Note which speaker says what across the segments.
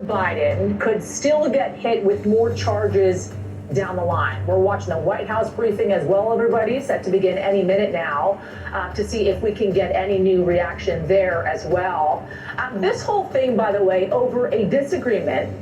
Speaker 1: Biden could still get hit with more charges down the line. We're watching the White House briefing as well, everybody, set to begin any minute now, to see if we can get any new reaction there as well. This whole thing, by the way, over a disagreement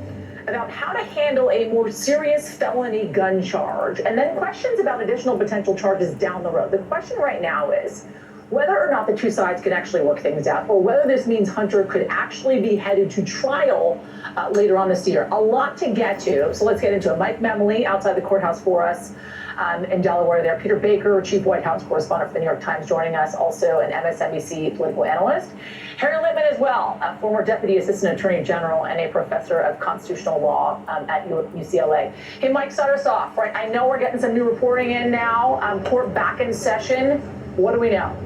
Speaker 1: about how to handle a more serious felony gun charge, and then questions about additional potential charges down the road. The question right now is whether or not the two sides can actually work things out, or whether this means Hunter could actually be headed to trial later on this year. A lot to get to, so let's get into it. Mike Memley outside the courthouse for us in Delaware there. Peter Baker, chief White House correspondent for the New York Times, joining us, also an MSNBC political analyst. Harry Litman as well, a former deputy assistant attorney general and a professor of constitutional law at UCLA. Hey, Mike, start us off, right? I know we're getting some new reporting in now. Court back in session. What do we know?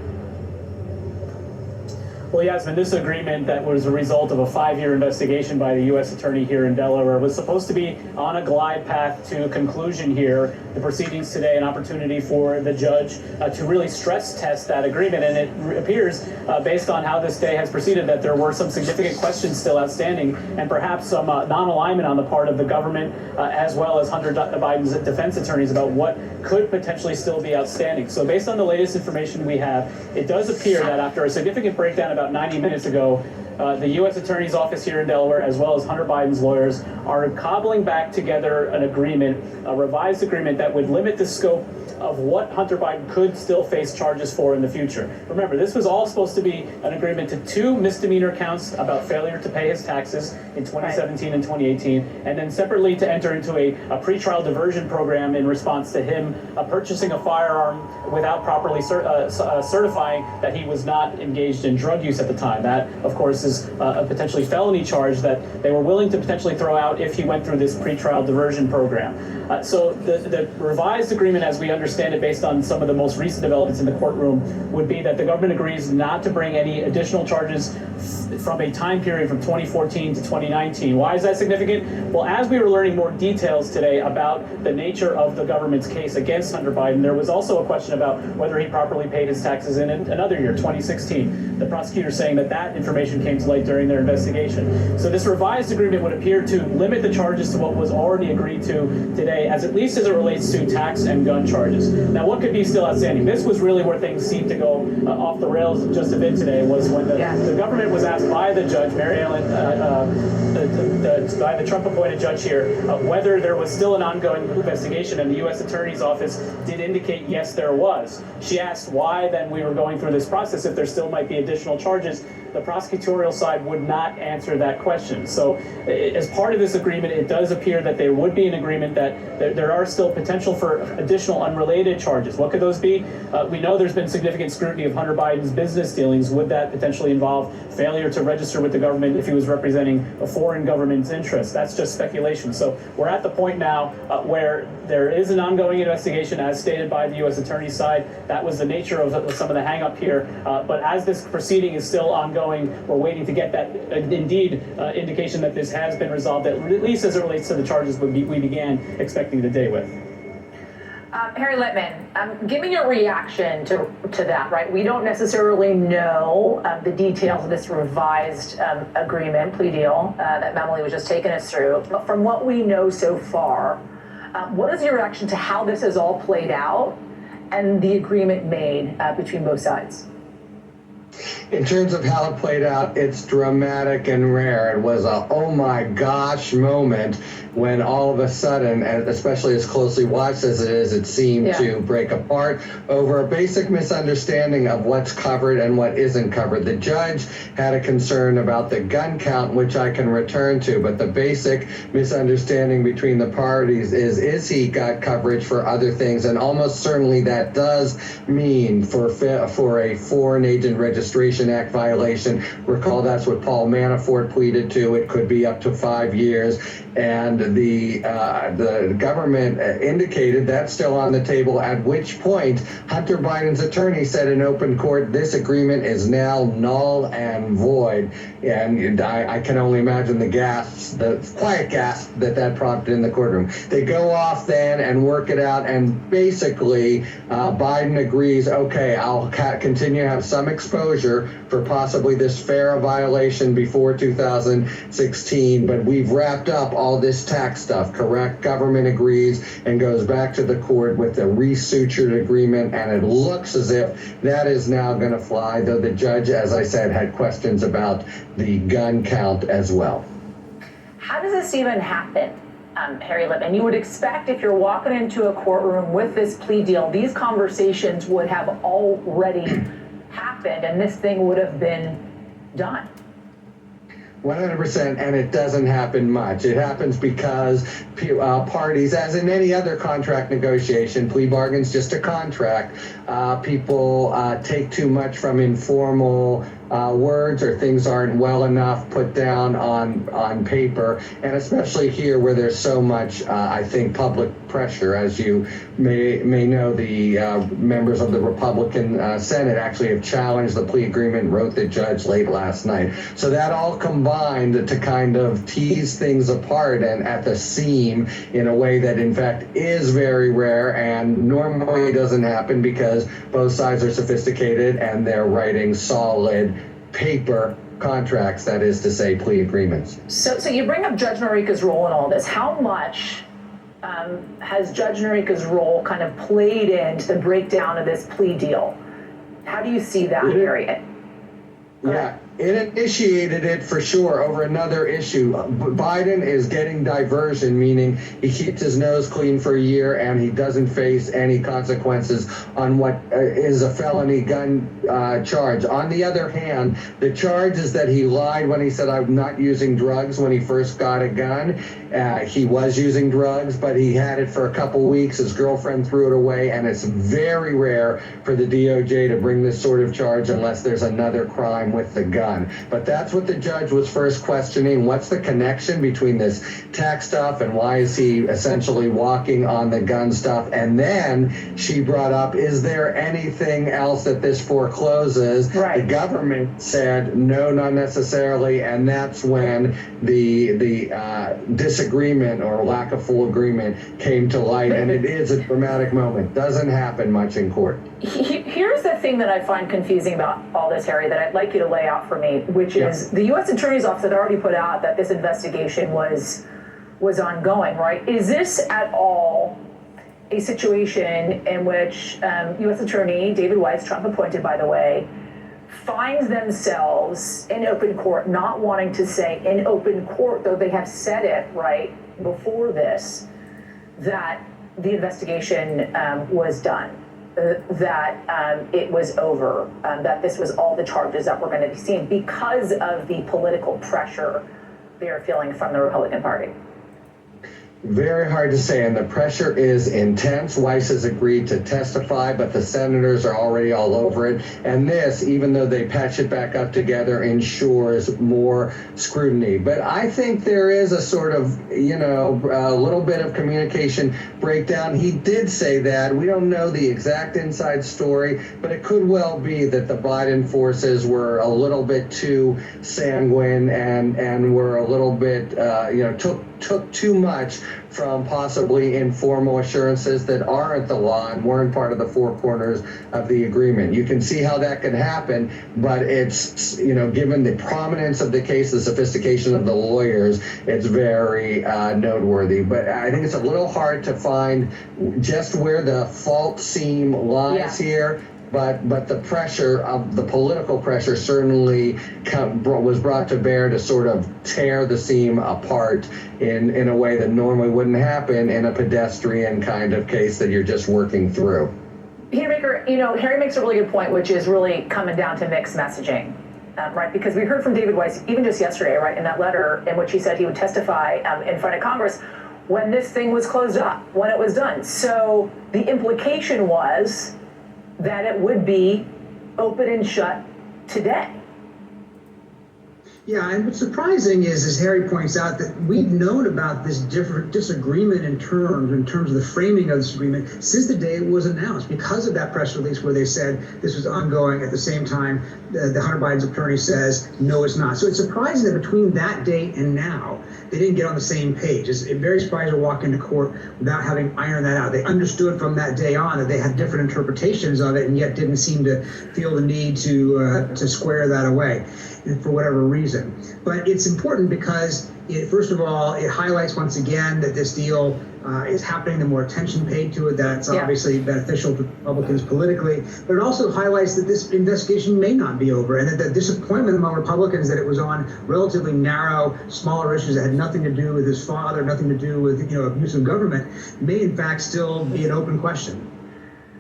Speaker 2: Well, Yasmin, this agreement that was a result of a 5-year investigation by the U.S. Attorney here in Delaware was supposed to be on a glide path to conclusion here. The proceedings today, an opportunity for the judge to really stress test that agreement. And it appears, based on how this day has proceeded, that there were some significant questions still outstanding and perhaps some non-alignment on the part of the government as well as Hunter Biden's defense attorneys about what could potentially still be outstanding. So based on the latest information we have, it does appear that after a significant breakdown about 90 minutes ago, the U.S. Attorney's Office here in Delaware, as well as Hunter Biden's lawyers, are cobbling back together an agreement, a revised agreement that would limit the scope of what Hunter Biden could still face charges for in the future. Remember, this was all supposed to be an agreement to 2 misdemeanor counts about failure to pay his taxes in 2017 and 2018, and then separately to enter into a pretrial diversion program in response to him purchasing a firearm without properly certifying that he was not engaged in drug use at the time. That, of course, is a potentially felony charge that they were willing to potentially throw out if he went through this pretrial diversion program. So the revised agreement, as we understand it, based on some of the most recent developments in the courtroom, would be that the government agrees not to bring any additional charges from a time period from 2014 to 2019. Why is that significant? Well, as we were learning more details today about the nature of the government's case against Hunter Biden, there was also a question about whether he properly paid his taxes in another year, 2016. The prosecutor saying that that information came to light during their investigation. So this revised agreement would appear to limit the charges to what was already agreed to today, as at least as it relates to tax and gun charges. Now, what could be still outstanding? This was really where things seemed to go off the rails just a bit today, was when the government was asked by the judge, Mary Ellen, by the Trump-appointed judge here, whether there was still an ongoing investigation, and the U.S. Attorney's Office did indicate yes, there was. She asked why then we were going through this process if there still might be additional charges. The prosecutorial side would not answer that question. So as part of this agreement, it does appear that there would be an agreement that there are still potential for additional unrelated charges. What could those be? We know there's been significant scrutiny of Hunter Biden's business dealings. Would that potentially involve failure to register with the government if he was representing a foreign government's interests? That's just speculation. So we're at the point now where there is an ongoing investigation, as stated by the U.S. Attorney's side. That was the nature of some of the hang-up here. But as this proceeding is still ongoing, we're waiting to get that indication that this has been resolved, at least as it relates to the charges we began expecting the day with.
Speaker 1: Harry Litman, give me your reaction to that, right? We don't necessarily know the details of this revised agreement, plea deal, that Memley was just taking us through. But from what we know so far, what is your reaction to how this has all played out and the agreement made between both sides?
Speaker 3: In terms of how it played out, it's dramatic and rare. It was a oh my gosh moment when all of a sudden, and especially as closely watched as it is, it seemed to break apart over a basic misunderstanding of what's covered and what isn't covered. The judge had a concern about the gun count, which I can return to, but the basic misunderstanding between the parties is he got coverage for other things? And almost certainly that does mean for a Foreign Agent Registration Act violation. Recall that's what Paul Manafort pleaded to. It could be up to 5 years. And the government indicated that's still on the table, at which point Hunter Biden's attorney said in open court, this agreement is now null and void. And I can only imagine the gasps, the quiet gasp that prompted in the courtroom. They go off then and work it out, and basically Biden agrees, okay, I'll continue to have some exposure closure for possibly this FARA violation before 2016, but we've wrapped up all this tax stuff, correct? Government agrees and goes back to the court with a resutured agreement, and it looks as if that is now going to fly, though the judge, as I said, had questions about the gun count as well.
Speaker 1: How does this even happen, Harry Lippman? You would expect if you're walking into a courtroom with this plea deal, these conversations would have already happened and this thing would have been done.
Speaker 3: 100%, and it doesn't happen much. It happens because parties, as in any other contract negotiation, plea bargain's just a contract. People take too much from informal words, or things aren't well enough put down on paper, and especially here where there's so much, I think, public pressure. As you may know, the members of the Republican Senate actually have challenged the plea agreement, wrote the judge late last night. So that all combined to kind of tease things apart and at the seam in a way that in fact is very rare and normally doesn't happen because both sides are sophisticated and they're writing solid paper contracts, that is to say, plea agreements.
Speaker 1: So you bring up Judge Norika's role in all this. How much has Judge Norika's role kind of played into the breakdown of this plea deal? How do you see that, Harriet?
Speaker 3: Yeah, it initiated it for sure over another issue. Biden is getting diversion, meaning he keeps his nose clean for a year and he doesn't face any consequences on what is a felony gun charge. On the other hand, the charge is that he lied when he said, I'm not using drugs when he first got a gun. He was using drugs, but he had it for a couple weeks. His girlfriend threw it away, and it's very rare for the DOJ to bring this sort of charge unless there's another crime with the gun. But that's what the judge was first questioning. What's the connection between this tax stuff and why is he essentially walking on the gun stuff? And then she brought up, is there anything else that this forecloses?
Speaker 1: Right.
Speaker 3: The government said, no, not necessarily. And that's when the disagreement or lack of full agreement came to light. And it is a dramatic moment. Doesn't happen much in court.
Speaker 1: Here's the thing that I find confusing about all this, Harry, that I'd like you to lay out for me, which is the U.S. Attorney's Office had already put out that this investigation was ongoing, right? Is this at all a situation in which U.S. Attorney David Weiss, Trump appointed, by the way, finds themselves in open court not wanting to say in open court, though they have said it right before this, that the investigation was done? That it was over, that this was all the charges that were going to be seen because of the political pressure they are feeling from the Republican Party?
Speaker 3: Very hard to say, and the pressure is intense. Weiss has agreed to testify, but the senators are already all over it. And this, even though they patch it back up together, ensures more scrutiny. But I think there is a sort of, a little bit of communication breakdown. He did say that. We don't know the exact inside story, but it could well be that the Biden forces were a little bit too sanguine and were a little bit, took too much from possibly informal assurances that aren't the law and weren't part of the four corners of the agreement. You can see how that can happen, but it's, given the prominence of the case, the sophistication of the lawyers, it's very noteworthy. But I think it's a little hard to find just where the fault seam lies here. But the pressure of the political pressure certainly was brought to bear to sort of tear the seam apart in a way that normally wouldn't happen in a pedestrian kind of case that you're just working through.
Speaker 1: Peter Baker, Harry makes a really good point, which is really coming down to mixed messaging, right? Because we heard from David Weiss, even just yesterday, right, in that letter in which he said he would testify in front of Congress when this thing was closed up, when it was done. So the implication was that it would be open and shut today.
Speaker 4: Yeah, and what's surprising is, as Harry points out, that we've known about this different disagreement in terms of the framing of this agreement since the day it was announced, because of that press release where they said this was ongoing. At the same time, the Hunter Biden's attorney says, no, it's not. So it's surprising that between that date and now, they didn't get on the same page. It's very surprising to walk into court without having ironed that out. They understood from that day on that they had different interpretations of it, and yet didn't seem to feel the need to square that away for whatever reason. But it's important because, first of all, it highlights once again that this deal is happening. The more attention paid to it, that's obviously beneficial to Republicans politically. But it also highlights that this investigation may not be over, and that the disappointment among Republicans that it was on relatively narrow, smaller issues that had nothing to do with his father, nothing to do with abuse of government, may in fact still be an open question.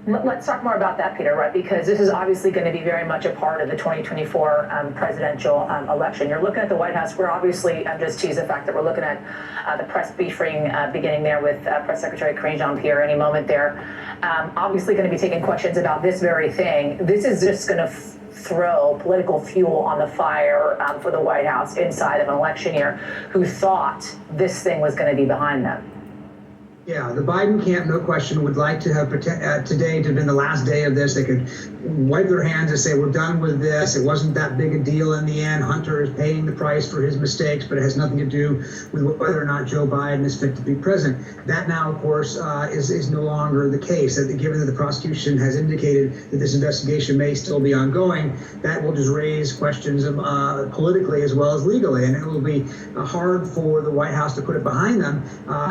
Speaker 1: Let's talk more about that, Peter, right? Because this is obviously going to be very much a part of the 2024 presidential election. You're looking at the White House. We're obviously, just tease the fact that we're looking at the press briefing beginning there with Press Secretary Karine Jean-Pierre any moment there. Obviously going to be taking questions about this very thing. This is just going to throw political fuel on the fire for the White House inside of an election year who thought this thing was going to be behind them.
Speaker 4: Yeah, the Biden camp, no question, would like to have today to have been the last day of this. They could wipe their hands and say, we're done with this. It wasn't that big a deal in the end. Hunter is paying the price for his mistakes, but it has nothing to do with whether or not Joe Biden is fit to be president. That now, of course, is no longer the case. Given that the prosecution has indicated that this investigation may still be ongoing, that will just raise questions politically as well as legally. And it will be hard for the White House to put it behind them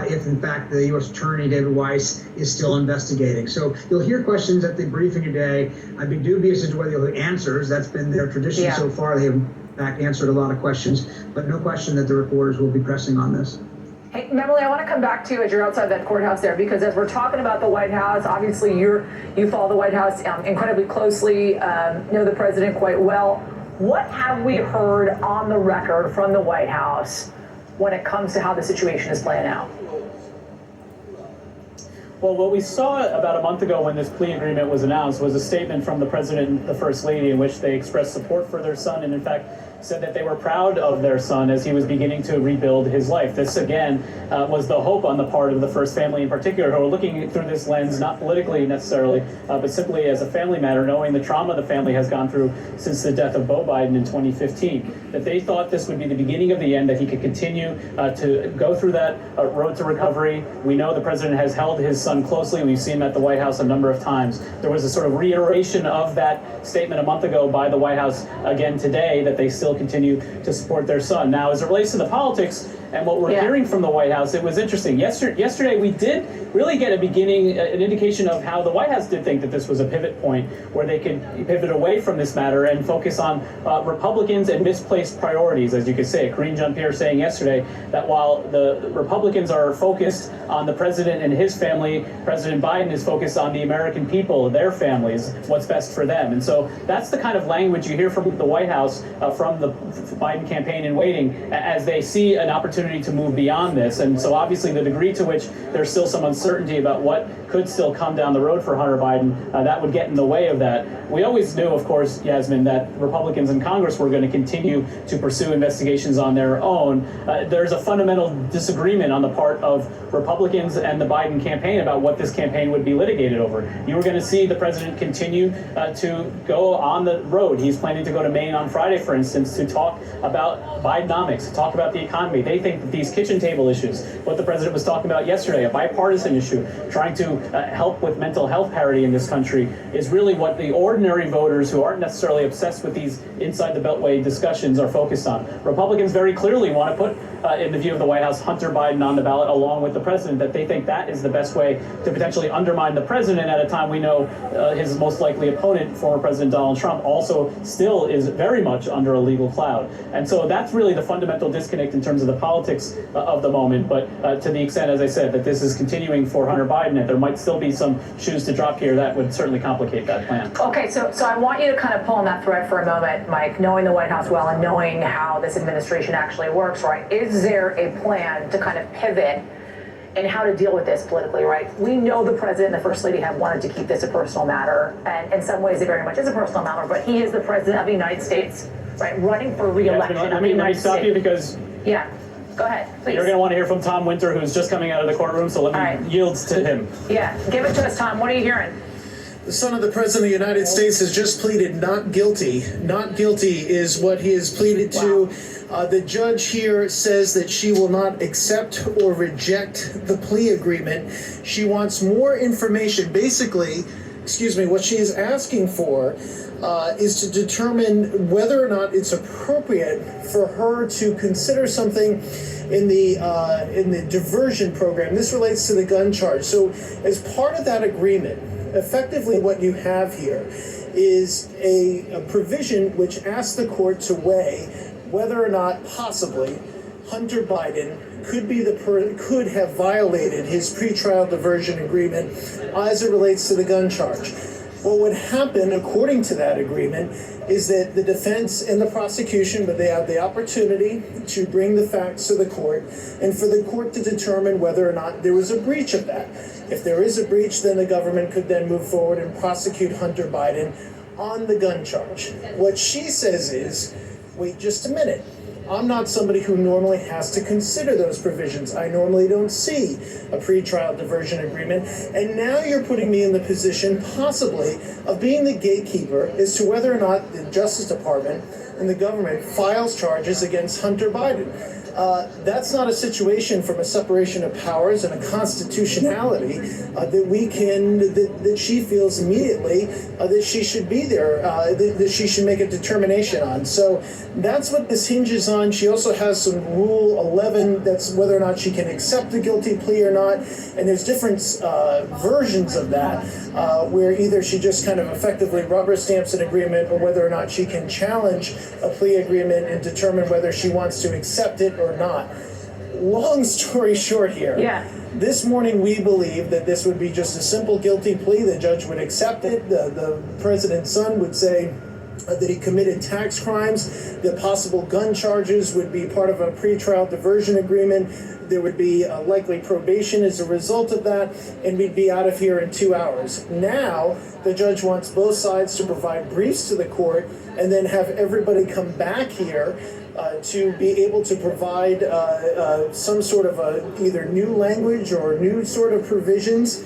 Speaker 4: if, in fact, the U.S. Attorney David Weiss is still investigating. So you'll hear questions at the briefing today. I'd be dubious as to whether you'll have answers. That's been their tradition so far. They have, in fact, answered a lot of questions, but no question that the reporters will be pressing on this.
Speaker 1: Hey, Emily, I want to come back to you as you're outside that courthouse there, because as we're talking about the White House, obviously you follow the White House incredibly closely, know the president quite well. What have we heard on the record from the White House when it comes to how the situation is playing out?
Speaker 2: Well, what we saw about a month ago when this plea agreement was announced was a statement from the president and the first lady in which they expressed support for their son and, in fact, said that they were proud of their son as he was beginning to rebuild his life. This, again, was the hope on the part of the first family in particular, who are looking through this lens, not politically necessarily, but simply as a family matter, knowing the trauma the family has gone through since the death of Beau Biden in 2015, that they thought this would be the beginning of the end, that he could continue to go through that road to recovery. We know the president has held his son closely. We've seen him at the White House a number of times. There was a sort of reiteration of that statement a month ago by the White House again today, that they still continue to support their son. Now, as it relates to the politics and what we're hearing from the White House, it was interesting. Yesterday, we did really get an indication of how the White House did think that this was a pivot point where they could pivot away from this matter and focus on Republicans and misplaced priorities, as you could say. Karine Jean-Pierre saying yesterday that while the Republicans are focused on the president and his family, President Biden is focused on the American people, their families, what's best for them. And so that's the kind of language you hear from the White House, from the Biden campaign in waiting, as they see an opportunity to move beyond this. And so obviously the degree to which there's still some uncertainty about what could still come down the road for Hunter Biden, that would get in the way of that. We always knew, of course, Yasmin, that Republicans in Congress were going to continue to pursue investigations on their own. There's a fundamental disagreement on the part of Republicans and the Biden campaign about what this campaign would be litigated over. You were going to see the president continue to go on the road. He's planning to go to Maine on Friday, for instance, to talk about Bidenomics, to talk about the economy. They think that these kitchen table issues, what the president was talking about yesterday, a bipartisan issue, trying to help with mental health parity in this country, is really what the ordinary voters who aren't necessarily obsessed with these inside the Beltway discussions are focused on. Republicans very clearly want to put, in the view of the White House, Hunter Biden on the ballot along with the president, that they think that is the best way to potentially undermine the president at a time we know his most likely opponent, former President Donald Trump, also still is very much under a legal cloud. And so that's really the fundamental disconnect in terms of the politics of the moment. But to the extent, as I said, that this is continuing for Hunter Biden, and there might still be some shoes to drop here, that would certainly complicate that plan.
Speaker 1: Okay, so I want you to kind of pull on that thread for a moment, Mike, knowing the White House well and knowing how this administration actually works, right? Is there a plan to kind of pivot in how to deal with this politically, right? We know the president and the first lady have wanted to keep this a personal matter, and in some ways it very much is a personal matter, but he is the president of the United States. right, running for
Speaker 2: Yeah,
Speaker 1: re-election.
Speaker 2: let me stop you because
Speaker 1: yeah, go ahead, please.
Speaker 2: you're going to want to hear from Tom Winter, who's just coming out of the courtroom, so let me yield to him.
Speaker 1: Yeah, give it to us, Tom. What are you hearing?
Speaker 5: The son of the President of the United States has just pleaded not guilty. Not guilty is what he has pleaded to. The judge here says that she will not accept or reject the plea agreement. She wants more information. Basically, what she is asking for is to determine whether or not it's appropriate for her to consider something in the diversion program. This relates to the gun charge. So as part of that agreement, effectively what you have here is a provision which asks the court to weigh whether or not possibly Hunter Biden could have violated his pretrial diversion agreement as it relates to the gun charge. What would happen, according to that agreement, is that the defense and the prosecution, but they have the opportunity to bring the facts to the court and for the court to determine whether or not there was a breach of that. If there is a breach, then the government could then move forward and prosecute Hunter Biden on the gun charge. What she says is, wait just a minute. I'm not somebody who normally has to consider those provisions. I normally don't see a pretrial diversion agreement. And now you're putting me in the position, possibly, of being the gatekeeper as to whether or not the Justice Department and the government files charges against Hunter Biden. That's not a situation from a separation of powers and a constitutionality that she feels immediately that she should be there, that she should make a determination on. So that's what this hinges on. She also has some Rule 11, that's whether or not she can accept a guilty plea or not. And there's different versions of that, where either she just kind of effectively rubber stamps an agreement or whether or not she can challenge a plea agreement and determine whether she wants to accept it or not. Long story short here.
Speaker 1: Yeah.
Speaker 5: This morning we believe that this would be just a simple guilty plea. The judge would accept it. The president's son would say that he committed tax crimes. The possible gun charges would be part of a pretrial diversion agreement. There would be likely probation as a result of that, and we'd be out of here in 2 hours. Now, the judge wants both sides to provide briefs to the court and then have everybody come back here to be able to provide some sort of either new language or new sort of provisions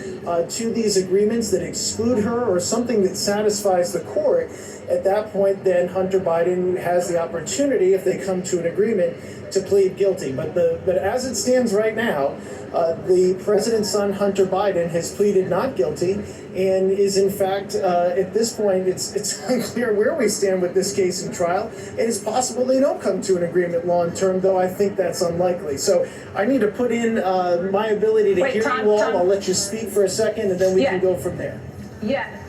Speaker 5: to these agreements that exclude her or something that satisfies the court. At that point, then Hunter Biden has the opportunity, if they come to an agreement, to plead guilty. But as it stands right now, the president's son, Hunter Biden, has pleaded not guilty and is in fact, at this point, it's unclear where we stand with this case in trial. It is possible they don't come to an agreement long term, though I think that's unlikely. So I need to put in my ability to hear you all. I'll let you speak for a second and then we can go from there.
Speaker 1: Yeah.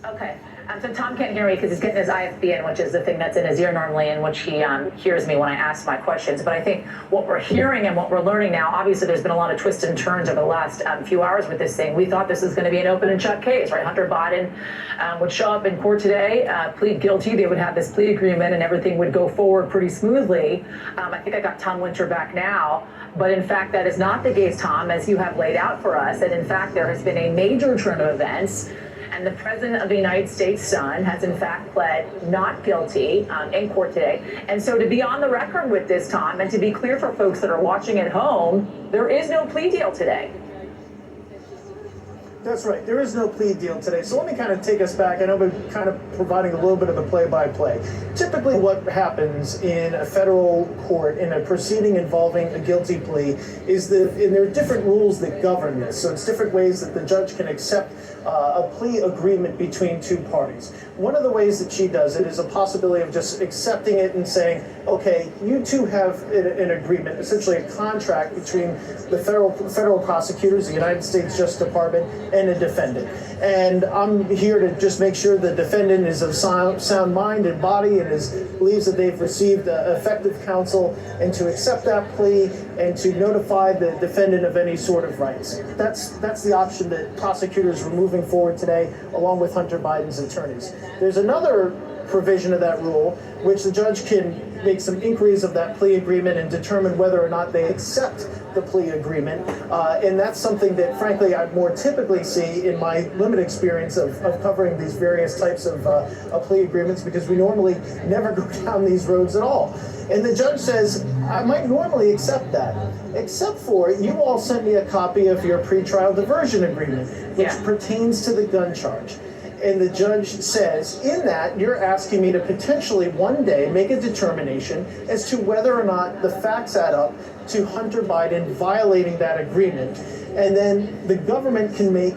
Speaker 1: Okay. So Tom can't hear me because he's getting his IFB in, which is the thing that's in his ear normally, in which he hears me when I ask my questions. But I think what we're hearing and what we're learning now, obviously there's been a lot of twists and turns over the last few hours with this thing. We thought this was going to be an open and shut case, right? Hunter Biden would show up in court today, plead guilty. They would have this plea agreement and everything would go forward pretty smoothly. I think I got Tom Winter back now. But in fact, that is not the case, Tom, as you have laid out for us. And in fact, there has been a major turn of events. And the President of the United States' son has in fact pled not guilty in court today. And so to be on the record with this, Tom, and to be clear for folks that are watching at home, there is no plea deal today.
Speaker 5: That's right. There is no plea deal today. So let me kind of take us back. I know we're kind of providing a little bit of the play-by-play. Typically what happens in a federal court in a proceeding involving a guilty plea is that, and there are different rules that govern this. So it's different ways that the judge can accept a plea agreement between two parties. One of the ways that she does it is a possibility of just accepting it and saying, okay, you two have an agreement, essentially a contract between the federal prosecutors, the United States Justice Department, and a defendant. And I'm here to just make sure the defendant is of sound mind and body and believes that they've received effective counsel, and to accept that plea and to notify the defendant of any sort of rights. That's the option that prosecutors were moving forward today, along with Hunter Biden's attorneys. There's another provision of that rule, which the judge can make some inquiries of that plea agreement and determine whether or not they accept the plea agreement. And that's something that, frankly, I more typically see in my limited experience of covering these various types of plea agreements, because we normally never go down these roads at all. And the judge says, I might normally accept that, except for you all sent me a copy of your pretrial diversion agreement, which pertains to the gun charge. And the judge says, in that, you're asking me to potentially one day make a determination as to whether or not the facts add up to Hunter Biden violating that agreement. And then the government can make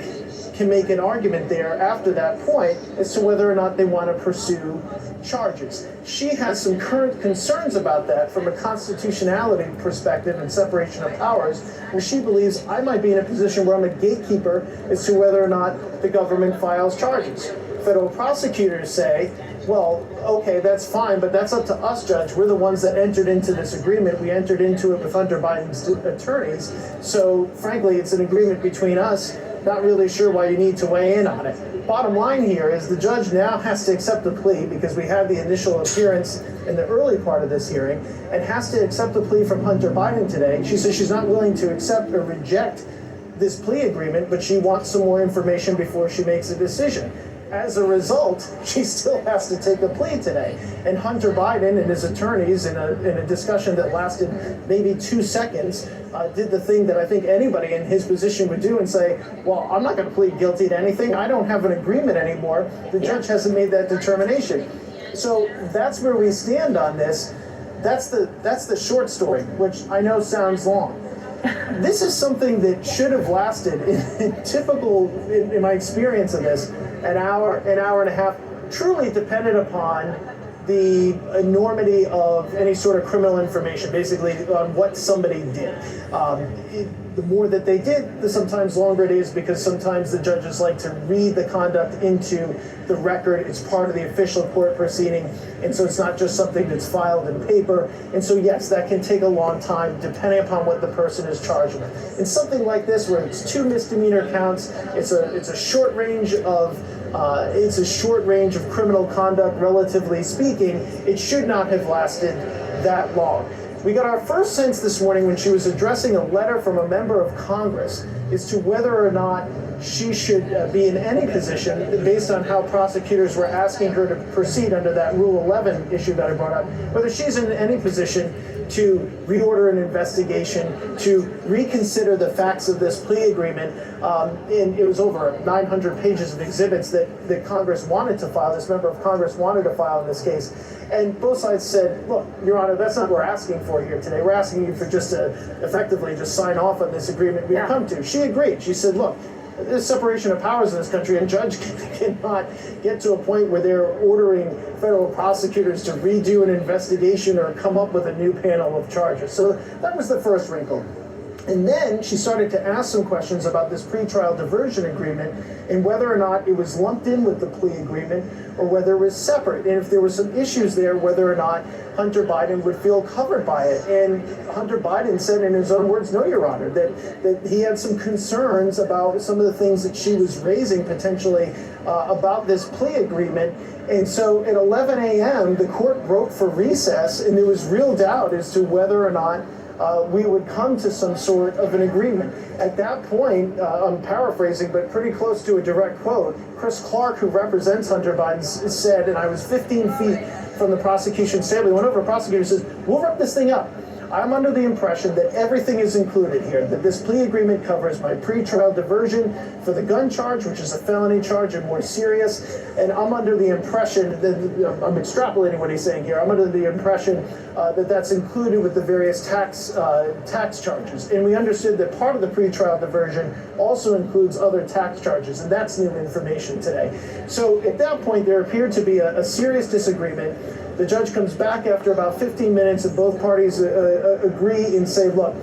Speaker 5: an argument there after that point as to whether or not they want to pursue charges. She has some current concerns about that from a constitutionality perspective and separation of powers, where she believes I might be in a position where I'm a gatekeeper as to whether or not the government files charges. Federal prosecutors say, well, okay, that's fine, but that's up to us, Judge. We're the ones that entered into this agreement. We entered into it with Hunter Biden's attorneys. So, frankly, it's an agreement between us. Not really sure why you need to weigh in on it. Bottom line here is the judge now has to accept the plea, because we had the initial appearance in the early part of this hearing, and has to accept the plea from Hunter Biden today. She says she's not willing to accept or reject this plea agreement, but she wants some more information before she makes a decision. As a result, she still has to take a plea today. And Hunter Biden and his attorneys, in a discussion that lasted maybe 2 seconds, did the thing that I think anybody in his position would do and say, well, I'm not going to plead guilty to anything. I don't have an agreement anymore. The judge hasn't made that determination. So that's where we stand on this. That's the short story, which I know sounds long. This is something that should have lasted, in my experience of this, an hour and a half, truly dependent upon the enormity of any sort of criminal information, basically on what somebody did. The more that they did, the sometimes longer it is, because sometimes the judges like to read the conduct into the record. It's part of the official court proceeding, and so it's not just something that's filed in paper. And so yes, that can take a long time depending upon what the person is charged with. In something like this, where it's 2 misdemeanor counts, it's a short range of criminal conduct, relatively speaking. It should not have lasted that long. We got our first sense this morning when she was addressing a letter from a member of Congress as to whether or not she should be in any position, based on how prosecutors were asking her to proceed under that Rule 11 issue that I brought up, whether she's in any position to reorder an investigation, to reconsider the facts of this plea agreement. And it was over 900 pages of exhibits that Congress wanted to file, this member of Congress wanted to file in this case. And both sides said, look, Your Honor, that's not what we're asking for here today. We're asking you for just to effectively just sign off on this agreement we've come to. She agreed. She said, look, there's separation of powers in this country, and judge cannot get to a point where they're ordering federal prosecutors to redo an investigation or come up with a new panel of charges. So that was the first wrinkle. And then she started to ask some questions about this pretrial diversion agreement and whether or not it was lumped in with the plea agreement or whether it was separate. And if there were some issues there, whether or not Hunter Biden would feel covered by it. And Hunter Biden said in his own words, no, Your Honor, that he had some concerns about some of the things that she was raising potentially about this plea agreement. And so at 11 a.m., the court broke for recess, and there was real doubt as to whether or not we would come to some sort of an agreement. At that point, I'm paraphrasing, but pretty close to a direct quote, Chris Clark, who represents Hunter Biden, said, and I was 15 feet from the prosecution's table, one of our prosecutors says, we'll wrap this thing up. I'm under the impression that everything is included here, that this plea agreement covers my pretrial diversion for the gun charge, which is a felony charge and more serious, and I'm under the impression that, I'm extrapolating what he's saying here, I'm under the impression that that's included with the various tax charges. And we understood that part of the pretrial diversion also includes other tax charges, and that's new information today. So at that point, there appeared to be a serious disagreement. The judge comes back after about 15 minutes, and both parties agree and say, look,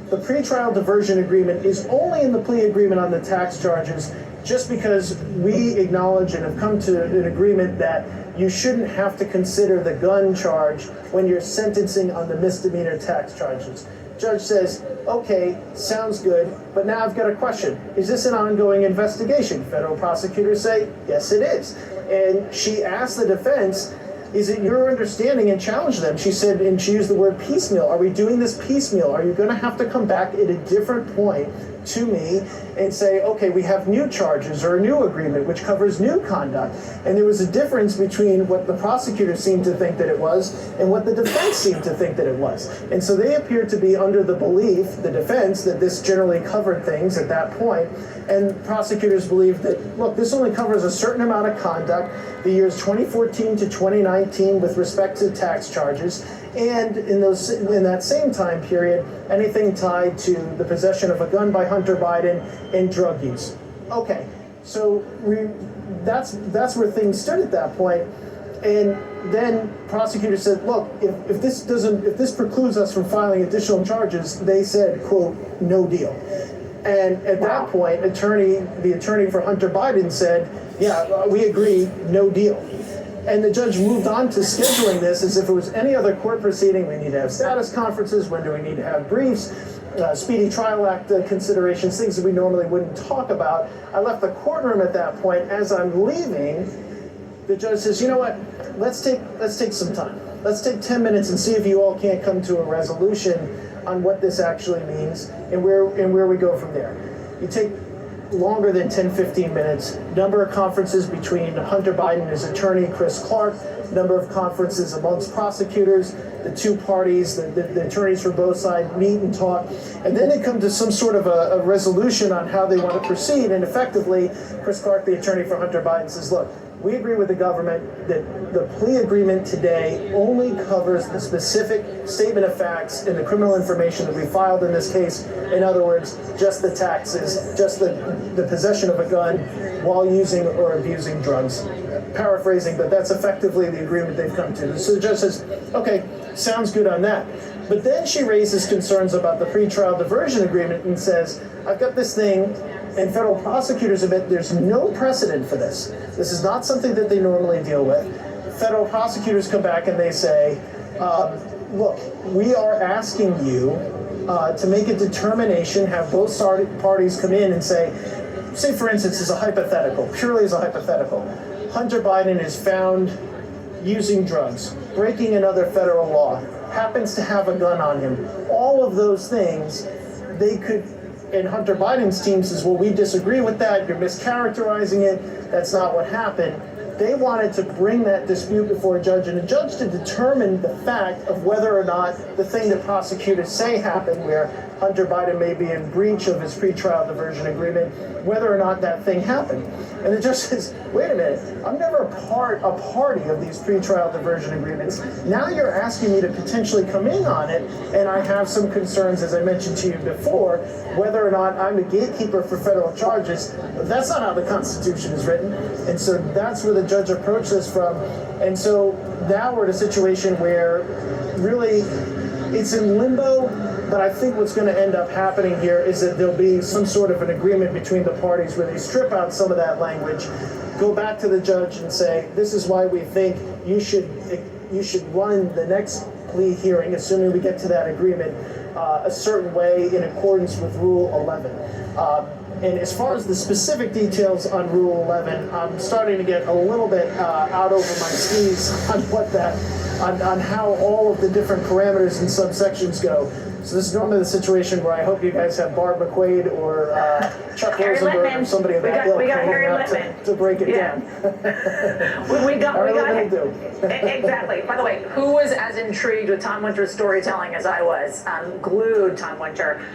Speaker 5: the pretrial diversion agreement is only in the plea agreement on the tax charges, just because we acknowledge and have come to an agreement that you shouldn't have to consider the gun charge when you're sentencing on the misdemeanor tax charges. Judge says, okay, sounds good, but now I've got a question. Is this an ongoing investigation? Federal prosecutors say, yes, it is. And she asked the defense, is it your understanding, and challenge them. She said, and she used the word piecemeal. Are we doing this piecemeal? Are you going to have to come back at a different point to me and say, okay, we have new charges or a new agreement which covers new conduct? And there was a difference between what the prosecutors seemed to think that it was and what the defense seemed to think that it was. And so they appeared to be under the belief, the defense, that this generally covered things at that point. And prosecutors believed that, look, this only covers a certain amount of conduct, the years 2014 to 2019 with respect to tax charges, and in that same time period, anything tied to the possession of a gun by Hunter Biden and drug use. Okay, so that's where things stood at that point. And then prosecutors said, look, if this precludes us from filing additional charges, they said, quote, no deal. And at that point, the attorney for Hunter Biden said, yeah, we agree, no deal. And the judge moved on to scheduling this as if it was any other court proceeding. We need to have status conferences. When do we need to have briefs? Speedy Trial Act considerations, things that we normally wouldn't talk about. I left the courtroom at that point. As I'm leaving, the judge says, you know what, let's take some time. Let's take 10 minutes and see if you all can't come to a resolution on what this actually means and where we go from there. You take longer than 10-15 minutes. Number of conferences between Hunter Biden and his attorney, Chris Clark, number of conferences amongst prosecutors, the two parties, the attorneys for both sides meet and talk, and then they come to some sort of a resolution on how they want to proceed. And effectively, Chris Clark, the attorney for Hunter Biden, says, look, we agree with the government that the plea agreement today only covers the specific statement of facts and the criminal information that we filed in this case. In other words, just the taxes, just the possession of a gun while using or abusing drugs. Paraphrasing, but that's effectively the agreement they've come to. So the judge says, okay, sounds good on that. But then she raises concerns about the pretrial diversion agreement and says, I've got this thing, and federal prosecutors admit there's no precedent for this. This is not something that they normally deal with. Federal prosecutors come back and they say, look, we are asking you to make a determination, have both parties come in and say for instance, as a hypothetical, purely as a hypothetical, Hunter Biden is found using drugs, breaking another federal law, happens to have a gun on him. All of those things, they could, and Hunter Biden's team says, well, we disagree with that, you're mischaracterizing it, that's not what happened. They wanted to bring that dispute before a judge, and a judge to determine the fact of whether or not the thing that prosecutors say happened, where Hunter Biden may be in breach of his pretrial diversion agreement, whether or not that thing happened. And the judge says, wait a minute, I'm never a party of these pretrial diversion agreements. Now you're asking me to potentially come in on it, and I have some concerns, as I mentioned to you before, whether or not I'm a gatekeeper for federal charges. But that's not how the Constitution is written. And so that's where the judge approached this from. And so now we're in a situation where really it's in limbo, but I think what's going to end up happening here is that there'll be some sort of an agreement between the parties where they strip out some of that language, go back to the judge and say, this is why we think you should run the next plea hearing, assuming we get to that agreement, a certain way in accordance with Rule 11. And as far as the specific details on Rule 11, I'm starting to get a little bit out over my skis on what on how all of the different parameters and subsections go. So this is normally the situation where I hope you guys have Barb McQuade or Chuck Rosenberg or somebody of that ilk to break it down.
Speaker 1: we got exactly. By the way, who was as intrigued with Tom Winter's storytelling as I was? Glued, Tom Winter.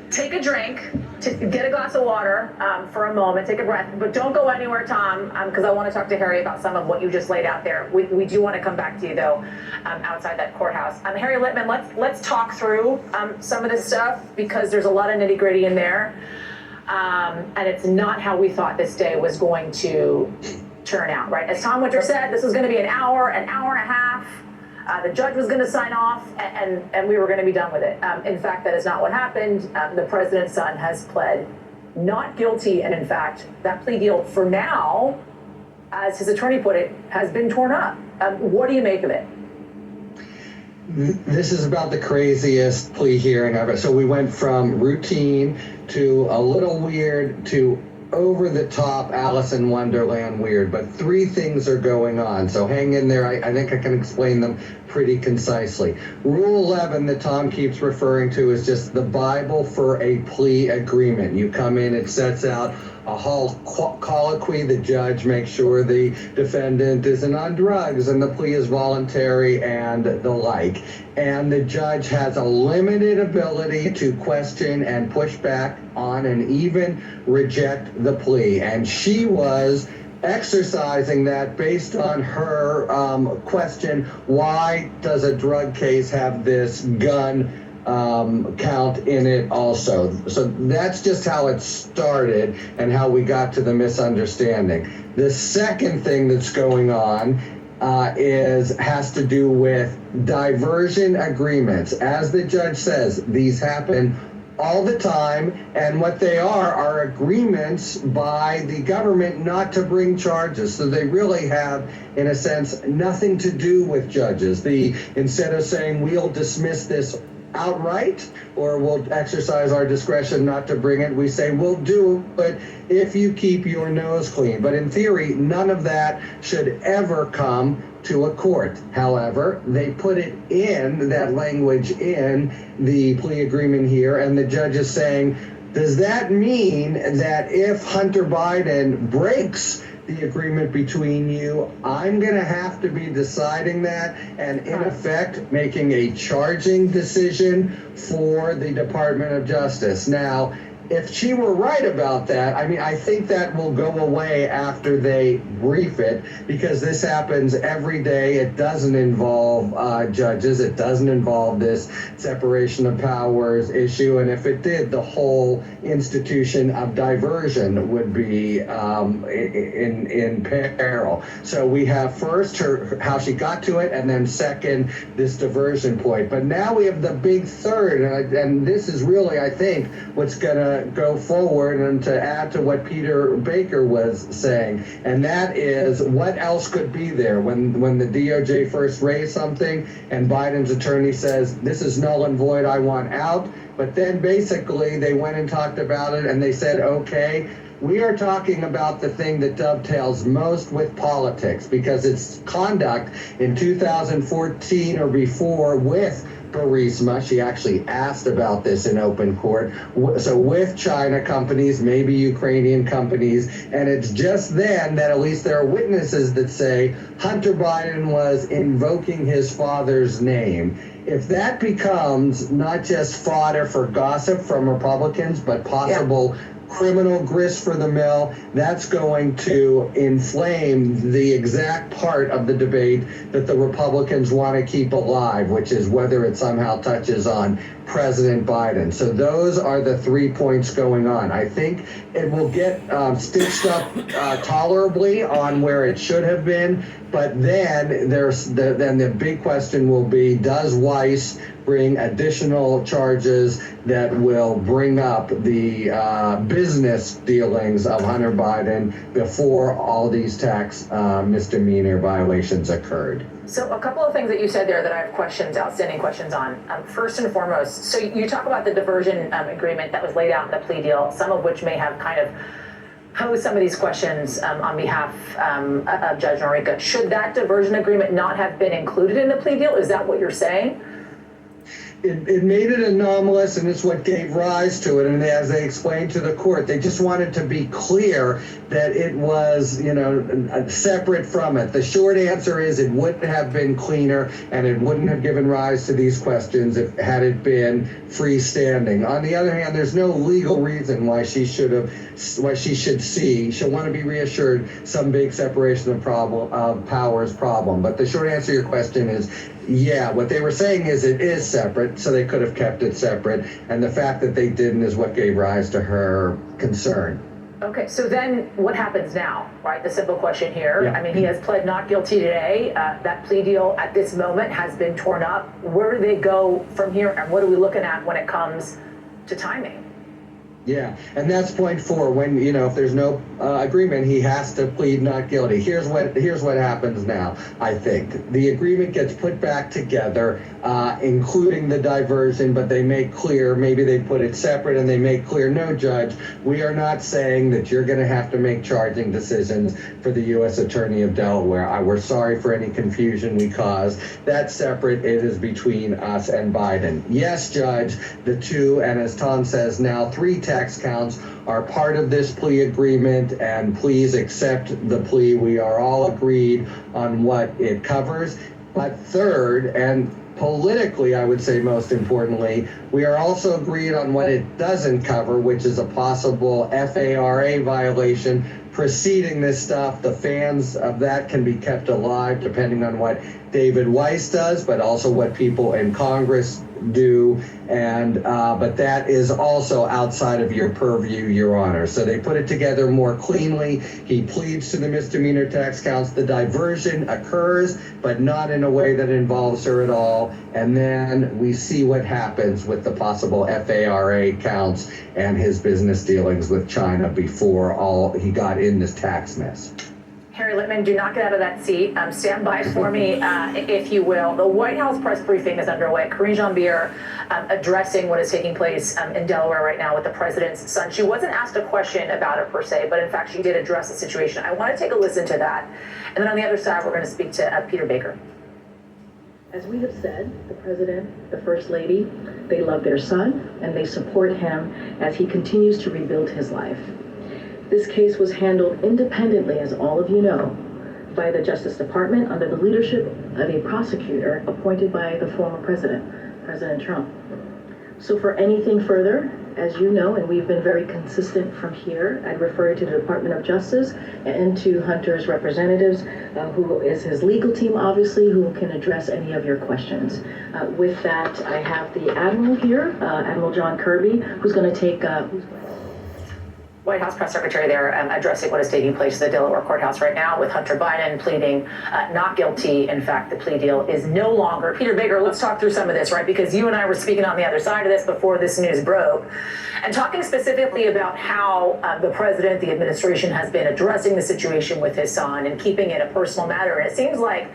Speaker 1: Take a drink, get a glass of water for a moment, take a breath, but don't go anywhere, Tom, because I want to talk to Harry about some of what you just laid out there. We do want to come back to you, though, outside that courthouse. Harry Littman, let's talk through some of this stuff, because there's a lot of nitty-gritty in there, and it's not how we thought this day was going to turn out, right? As Tom Winter said, this was going to be an hour and a half. The judge was going to sign off, and we were going to be done with it. In fact, that is not what happened. The president's son has pled not guilty, and in fact, that plea deal for now, as his attorney put it, has been torn up. What do you make of it?
Speaker 3: This is about the craziest plea hearing ever. So we went from routine to a little weird to over the top Alice in Wonderland weird, but three things are going on. So hang in there. I think I can explain them pretty concisely. Rule 11 that Tom keeps referring to is just the Bible for a plea agreement. You come in, it sets out a whole colloquy. The judge makes sure the defendant isn't on drugs and the plea is voluntary and the like. And the judge has a limited ability to question and push back on and even reject the plea. And she was exercising that based on her question, why does a drug case have this gun count in it also? So that's just how it started and how we got to the misunderstanding. The second thing that's going on has to do with diversion agreements. As the judge says, these happen all the time, and what they are agreements by the government not to bring charges. So they really have, in a sense, nothing to do with judges. Instead of saying we'll dismiss this outright or we'll exercise our discretion not to bring it, we say we'll do it if you keep your nose clean. But in theory, none of that should ever come to a court. However, they put it in, that language in the plea agreement here, and the judge is saying, does that mean that if Hunter Biden breaks the agreement between you, I'm going to have to be deciding that and in effect making a charging decision for the Department of Justice? Now, if she were right about that, I mean, I think that will go away after they brief it, because this happens every day. It doesn't involve judges. It doesn't involve this separation of powers issue. And if it did, the whole institution of diversion would be in peril. So we have first how she got to it, and then second, this diversion point. But now we have the big third, and this is really, I think, what's going to go forward, and to add to what Peter Baker was saying, and that is what else could be there when the DOJ first raised something and Biden's attorney says this is null and void, I want out. But then basically they went and talked about it and they said, okay, we are talking about the thing that dovetails most with politics, because it's conduct in 2014 or before with Burisma. She actually asked about this in open court. So with China companies, maybe Ukrainian companies, and it's just then that at least there are witnesses that say Hunter Biden was invoking his father's name. If that becomes not just fodder for gossip from Republicans, but possible criminal grist for the mill, that's going to inflame the exact part of the debate that the Republicans want to keep alive, which is whether it somehow touches on President Biden. So those are the 3 points going on. I think it will get stitched up tolerably on where it should have been, but then the big question will be, does Weiss bring additional charges that will bring up the business dealings of Hunter Biden before all these tax misdemeanor violations occurred?
Speaker 1: So a couple of things that you said there that I have outstanding questions on. First and foremost, so you talk about the diversion agreement that was laid out in the plea deal, some of which may have kind of posed some of these questions on behalf of Judge Norica. Should that diversion agreement not have been included in the plea deal? Is that what you're saying?
Speaker 3: It made it anomalous, and it's what gave rise to it. And as they explained to the court, they just wanted to be clear that it was, separate from it. The short answer is it wouldn't have been cleaner, and it wouldn't have given rise to these questions had it been freestanding. On the other hand, there's no legal reason why she should see. She'll want to be reassured some big separation of powers problem. But the short answer to your question is, yeah, what they were saying is it is separate, so they could have kept it separate, and the fact that they didn't is what gave rise to her concern.
Speaker 1: Okay, so then what happens now, right? The simple question here.
Speaker 3: Yeah.
Speaker 1: I mean, he has pled not guilty today. That plea deal at this moment has been torn up. Where do they go from here, and what are we looking at when it comes to timing?
Speaker 3: Yeah, and that's point 4. When if there's no agreement, he has to plead not guilty. Here's what happens now. I think the agreement gets put back together, including the diversion, but they make clear, maybe they put it separate, and they make clear, no, Judge, we are not saying that you're going to have to make charging decisions for the U.S. Attorney of Delaware. We're sorry for any confusion we caused. That's separate. It is between us and Biden. Yes, Judge, the 2, and as Tom says now, 3 tax counts are part of this plea agreement, and please accept the plea. We are all agreed on what it covers. But third, and politically, I would say most importantly, we are also agreed on what it doesn't cover, which is a possible FARA violation preceding this stuff. The fans of that can be kept alive depending on what David Weiss does, but also what people in Congress do, and but that is also outside of your purview, Your Honor. So they put it together more cleanly. He pleads to the misdemeanor tax counts. The diversion occurs, but not in a way that involves her at all. And then we see what happens with the possible FARA counts and his business dealings with China before he got in this tax mess.
Speaker 1: Harry Littman, do not get out of that seat. Stand by for me, if you will. The White House press briefing is underway. Karine Jean-Pierre addressing what is taking place in Delaware right now with the president's son. She wasn't asked a question about it per se, but in fact, she did address the situation. I want to take a listen to that. And then on the other side, we're going to speak to Peter Baker.
Speaker 6: As we have said, the president, the first lady, they love their son and they support him as he continues to rebuild his life. This case was handled independently, as all of you know, by the Justice Department under the leadership of a prosecutor appointed by the former president, President Trump. So for anything further, as you know, and we've been very consistent from here, I'd refer you to the Department of Justice and to Hunter's representatives, who is his legal team, obviously, who can address any of your questions. With that, I have the Admiral here, Admiral John Kirby, who's going to take...
Speaker 1: White House press secretary there addressing what is taking place in the Delaware courthouse right now with Hunter Biden pleading not guilty. In fact, the plea deal is no longer. Peter Baker, let's talk through some of this, right? Because you and I were speaking on the other side of this before this news broke, and talking specifically about how the president, the administration has been addressing the situation with his son and keeping it a personal matter. And it seems like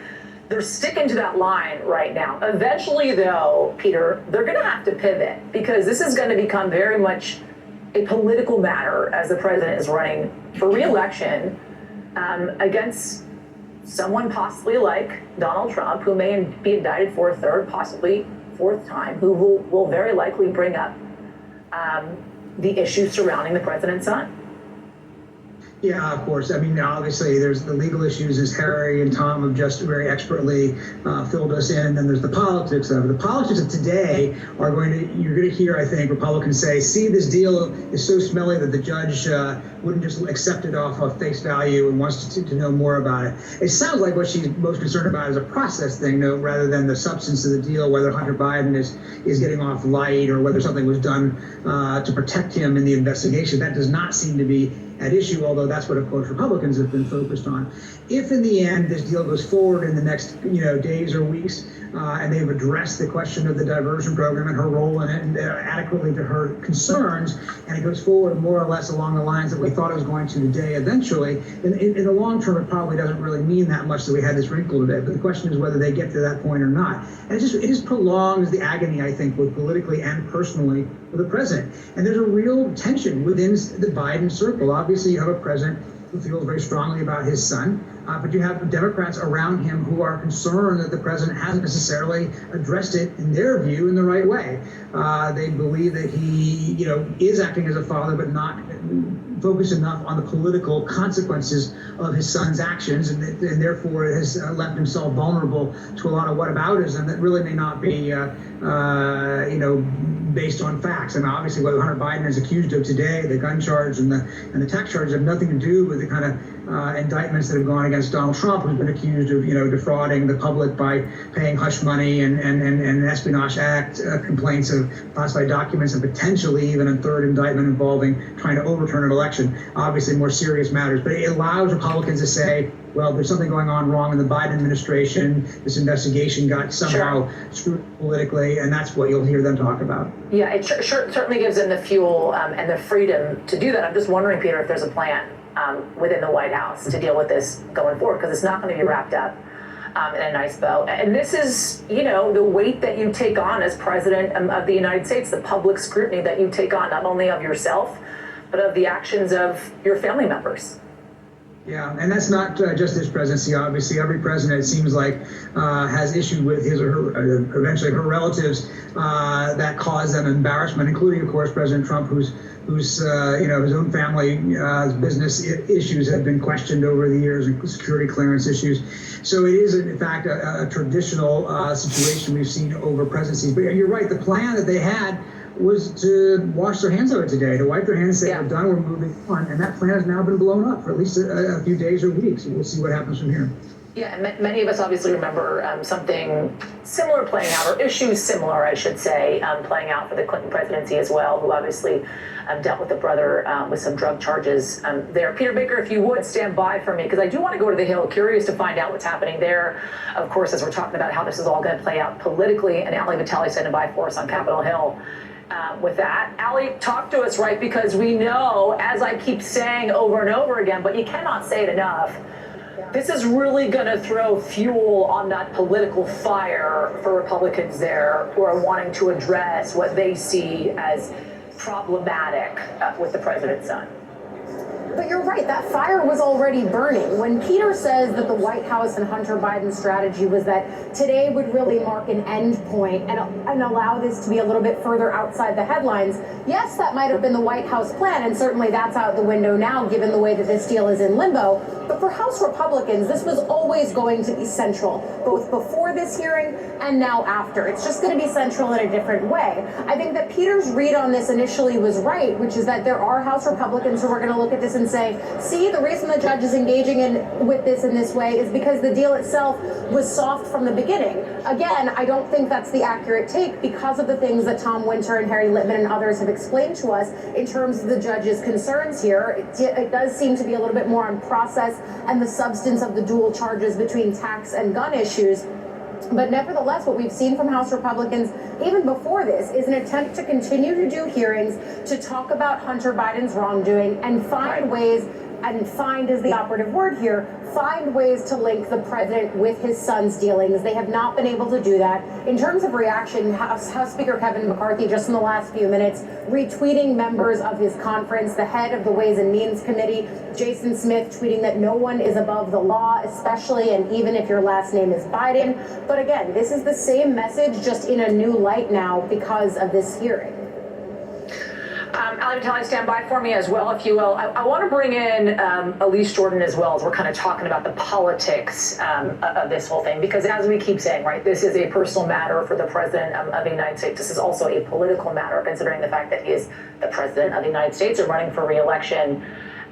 Speaker 1: they're sticking to that line right now. Eventually, though, Peter, they're going to have to pivot because this is going to become very much a political matter as the president is running for re-election against someone possibly like Donald Trump, who may be indicted for a third, possibly fourth time, who will very likely bring up the issues surrounding the president's son.
Speaker 4: Yeah, of course. I mean, obviously, there's the legal issues, as Harry and Tom have just very expertly filled us in, and then there's the politics of it. The politics of today you're going to hear, I think, Republicans say, see, this deal is so smelly that the judge wouldn't just accept it off of face value and wants to know more about it. It sounds like what she's most concerned about is a process thing, rather than the substance of the deal, whether Hunter Biden is getting off light or whether something was done to protect him in the investigation. That does not seem to be at issue, although that's what, of course, Republicans have been focused on. If in the end this deal goes forward in the next days or weeks, and they've addressed the question of the diversion program and her role in it and adequately to her concerns, and it goes forward more or less along the lines that we thought it was going to today eventually, in the long term it probably doesn't really mean that much that we had this wrinkle today, but the question is whether they get to that point or not. And it just prolongs the agony, I think, both politically and personally for the president. And there's a real tension within the Biden circle. Obviously, you have a president who feels very strongly about his son, but you have Democrats around him who are concerned that the president hasn't necessarily addressed it, in their view, in the right way. They believe that he, is acting as a father, but not focused enough on the political consequences of his son's actions, and therefore has left himself vulnerable to a lot of whataboutism that really may not be, based on facts. I mean, obviously, what Hunter Biden is accused of today, the gun charge and the tax charge, have nothing to do with the kind of indictments that have gone against Donald Trump, who's been accused of, defrauding the public by paying hush money and Espionage Act complaints of classified documents, and potentially even a third indictment involving trying to overturn an election. Obviously, more serious matters, but it allows Republicans to say, well, there's something going on wrong in the Biden administration. This investigation got somehow screwed politically, and that's what you'll hear them talk about.
Speaker 1: Yeah, it certainly gives them the fuel and the freedom to do that. I'm just wondering, Peter, if there's a plan within the White House to deal with this going forward, because it's not going to be wrapped up in a nice bow. And this is, the weight that you take on as president of the United States, the public scrutiny that you take on, not only of yourself, but of the actions of your family members.
Speaker 4: Yeah, and that's not just this presidency. Obviously, every president, it seems like, has issued with his or her, eventually her relatives, that cause them embarrassment, including, of course, President Trump, whose his own family business issues have been questioned over the years, and security clearance issues. So it is, in fact, a traditional situation we've seen over presidencies. But you're right, the plan that they had was to wash their hands of it today, to wipe their hands, say, we're done, we're moving on. And that plan has now been blown up for at least a few days or weeks. We'll see what happens from here.
Speaker 1: Yeah, and many of us obviously remember something similar playing out, or issues similar, I should say, playing out for the Clinton presidency as well, who obviously dealt with the brother with some drug charges there. Peter Baker, if you would stand by for me, because I do want to go to the Hill, curious to find out what's happening there. Of course, as we're talking about how this is all going to play out politically, and Ali Vitale standing by for us on Capitol Hill. With that, Ali, talk to us, right? Because we know, as I keep saying over and over again, but you cannot say it enough, this is really going to throw fuel on that political fire for Republicans there who are wanting to address what they see as problematic with the president's son.
Speaker 7: But you're right, that fire was already burning. When Peter says that the White House and Hunter Biden's strategy was that today would really mark an end point and allow this to be a little bit further outside the headlines, yes, that might have been the White House plan, and certainly that's out the window now given the way that this deal is in limbo. But for House Republicans, this was always going to be central, both before this hearing and now after. It's just going to be central in a different way. I think that Peter's read on this initially was right, which is that there are House Republicans who are going to look at this and say, see, the reason the judge is engaging with this in this way is because the deal itself was soft from the beginning. Again, I don't think that's the accurate take because of the things that Tom Winter and Harry Litman and others have explained to us in terms of the judge's concerns here. It does seem to be a little bit more on process and the substance of the dual charges between tax and gun issues. But nevertheless, what we've seen from House Republicans, even before this, is an attempt to continue to do hearings to talk about Hunter Biden's wrongdoing and find ways, and find is the operative word here, find ways to link the president with his son's dealings. They have not been able to do that. In terms of reaction, House Speaker Kevin McCarthy, just in the last few minutes, retweeting members of his conference, the head of the Ways and Means Committee, Jason Smith, tweeting that no one is above the law, especially and even if your last name is Biden. But again, this is the same message, just in a new light now because of this hearing.
Speaker 1: Ali Vitale, stand by for me as well, if you will. I want to bring in Elise Jordan as well, as we're kind of talking about the politics of this whole thing, because as we keep saying, right, this is a personal matter for the president of the United States. This is also a political matter, considering the fact that he is the president of the United States and running for re-election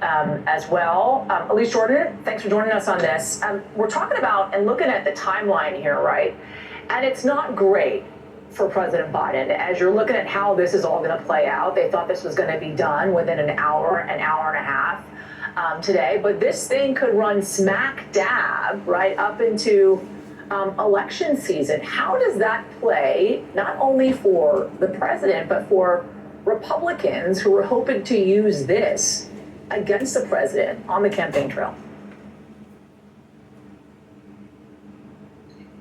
Speaker 1: as well. Elise Jordan, thanks for joining us on this. We're talking about and looking at the timeline here, right? And it's not great for President Biden. As you're looking at how this is all going to play out, they thought this was going to be done within an hour and a half today, but this thing could run smack dab right up into election season. How does that play, not only for the president, but for Republicans who are hoping to use this against the president on the campaign trail?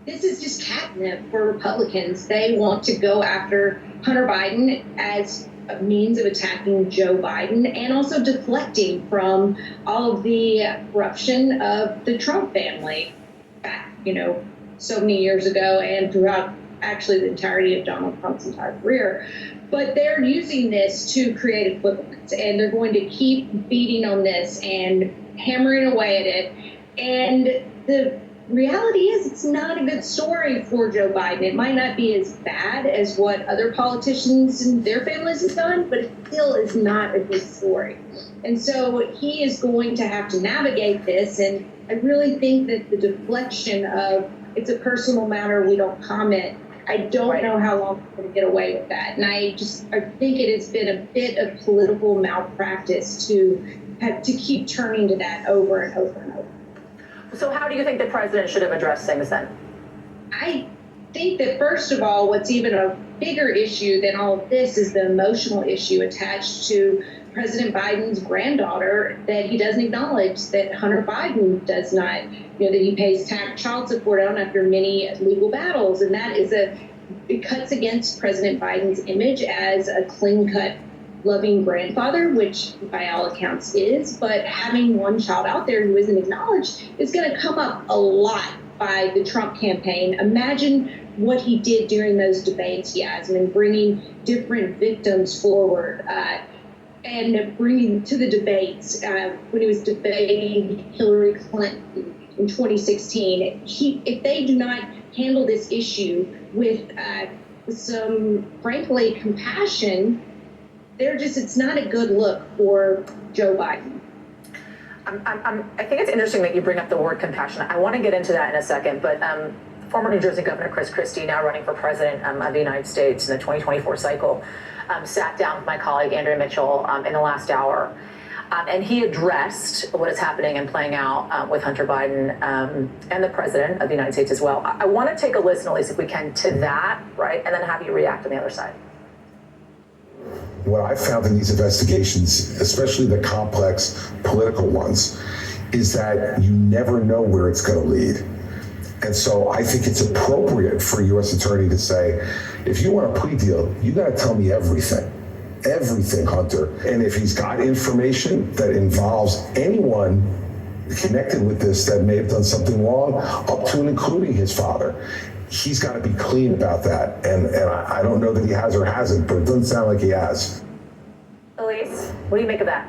Speaker 8: This is just catnip for Republicans. They want to go after Hunter Biden as a means of attacking Joe Biden and also deflecting from all of the corruption of the Trump family back, so many years ago and throughout actually the entirety of Donald Trump's entire career. But they're using this to create equivalence, and they're going to keep beating on this and hammering away at it. And the reality is it's not a good story for Joe Biden. It might not be as bad as what other politicians and their families have done, but it still is not a good story. And so he is going to have to navigate this. And I really think that the deflection of it's a personal matter, we don't comment, I don't know how long we're going to get away with that. And I think it has been a bit of political malpractice to keep turning to that over and over and over.
Speaker 1: So how do you think the president should have addressed things then?
Speaker 8: I think that, first of all, what's even a bigger issue than all of this is the emotional issue attached to President Biden's granddaughter, that he doesn't acknowledge that Hunter Biden does not, that he pays child support on after many legal battles. And that is it cuts against President Biden's image as a clean-cut, loving grandfather, which by all accounts is, but having one child out there who isn't acknowledged is going to come up a lot by the Trump campaign. Imagine what he did during those debates, Yasmin, bringing different victims forward and bringing to the debates when he was debating Hillary Clinton in 2016. If they do not handle this issue with some, frankly, compassion, it's not a good look for Joe Biden.
Speaker 1: I think it's interesting that you bring up the word compassion. I want to get into that in a second, but former New Jersey Governor Chris Christie, now running for president of the United States in the 2024 cycle, sat down with my colleague Andrea Mitchell in the last hour, and he addressed what is happening and playing out with Hunter Biden and the president of the United States as well. I want to take a listen, at least if we can, to that, right, and then have you react on the other side.
Speaker 9: What I found in these investigations, especially the complex political ones, is that you never know where it's going to lead. And so I think it's appropriate for a U.S. attorney to say, if you want a plea deal, you got to tell me everything, Hunter. And if he's got information that involves anyone connected with this that may have done something wrong, up to and including his father, he's got to be clean about that. And I don't know that he has or hasn't, but it doesn't sound like he has.
Speaker 1: Elise, what do you make of that?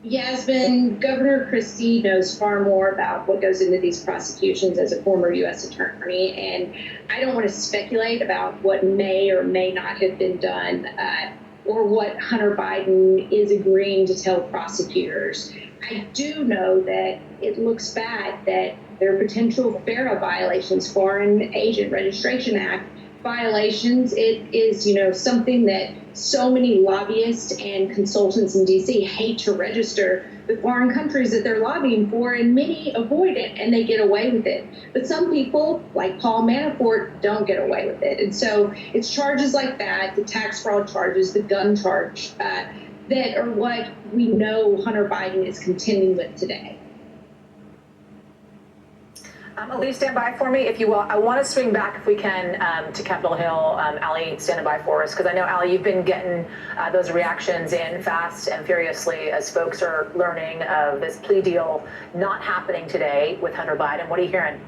Speaker 8: Yasmin, Governor Christie knows far more about what goes into these prosecutions as a former U.S. attorney, and I don't want to speculate about what may or may not have been done or what Hunter Biden is agreeing to tell prosecutors. I do know that it looks bad that there are potential FARA violations, Foreign Agent Registration Act violations. It is, something that so many lobbyists and consultants in D.C. hate to register the foreign countries that they're lobbying for, and many avoid it and they get away with it. But some people, like Paul Manafort, don't get away with it. And so it's charges like that, the tax fraud charges, the gun charge, that are what we know Hunter Biden is contending with today.
Speaker 1: Elise, stand by for me, if you will. I want to swing back, if we can, to Capitol Hill. Ali, stand by for us, because I know, Ali, you've been getting those reactions in fast and furiously as folks are learning of this plea deal not happening today with Hunter Biden. What are you hearing?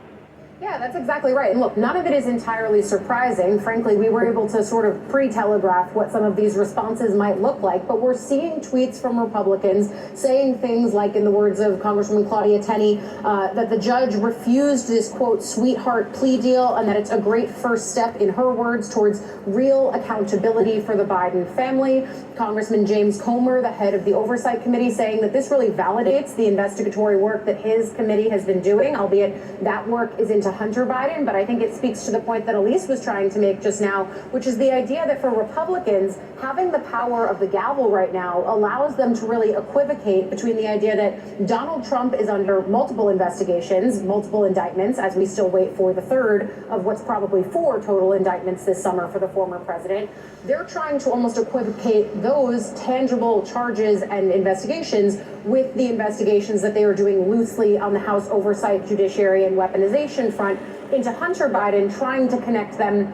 Speaker 7: Yeah, that's exactly right. And look, none of it is entirely surprising. Frankly, we were able to sort of pre-telegraph what some of these responses might look like, but we're seeing tweets from Republicans saying things like, in the words of Congresswoman Claudia Tenney, that the judge refused this, quote, sweetheart plea deal, and that it's a great first step, in her words, towards real accountability for the Biden family. Congressman James Comer, the head of the Oversight Committee, saying that this really validates the investigatory work that his committee has been doing, albeit that work is into Hunter Biden. But I think it speaks to the point that Elise was trying to make just now, which is the idea that for Republicans, having the power of the gavel right now allows them to really equivocate between the idea that Donald Trump is under multiple investigations, multiple indictments, as we still wait for the third of what's probably 4 total indictments this summer for the former president. They're trying to almost equivocate those tangible charges and investigations with the investigations that they are doing loosely on the House Oversight, Judiciary, and Weaponization front into Hunter Biden, trying to connect them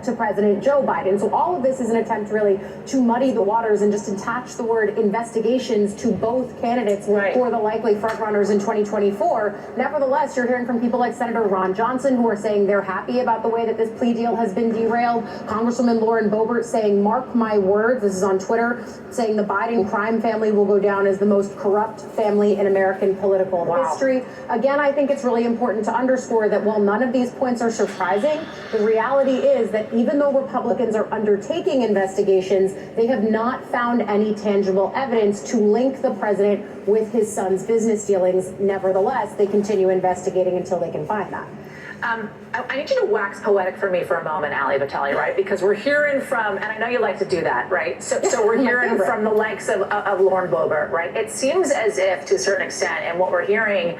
Speaker 7: to President Joe Biden. So all of this is an attempt really to muddy the waters and just attach the word investigations to both candidates who are the likely frontrunners in 2024. Nevertheless, you're hearing from people like Senator Ron Johnson, who are saying they're happy about the way that this plea deal has been derailed. Congresswoman Lauren Boebert saying, mark my words, this is on Twitter, saying the Biden crime family will go down as the most corrupt family in American political history. Again, I think it's really important to underscore that while none of these points are surprising, the reality is that even though Republicans are undertaking investigations, they have not found any tangible evidence to link the president with his son's business dealings. Nevertheless, they continue investigating until they can find that.
Speaker 1: I need you to wax poetic for me for a moment, Ali Vitale, right? Because we're hearing from, and I know you like to do that, right? So we're hearing from the likes of Lauren Boebert, right? It seems as if, to a certain extent, and what we're hearing,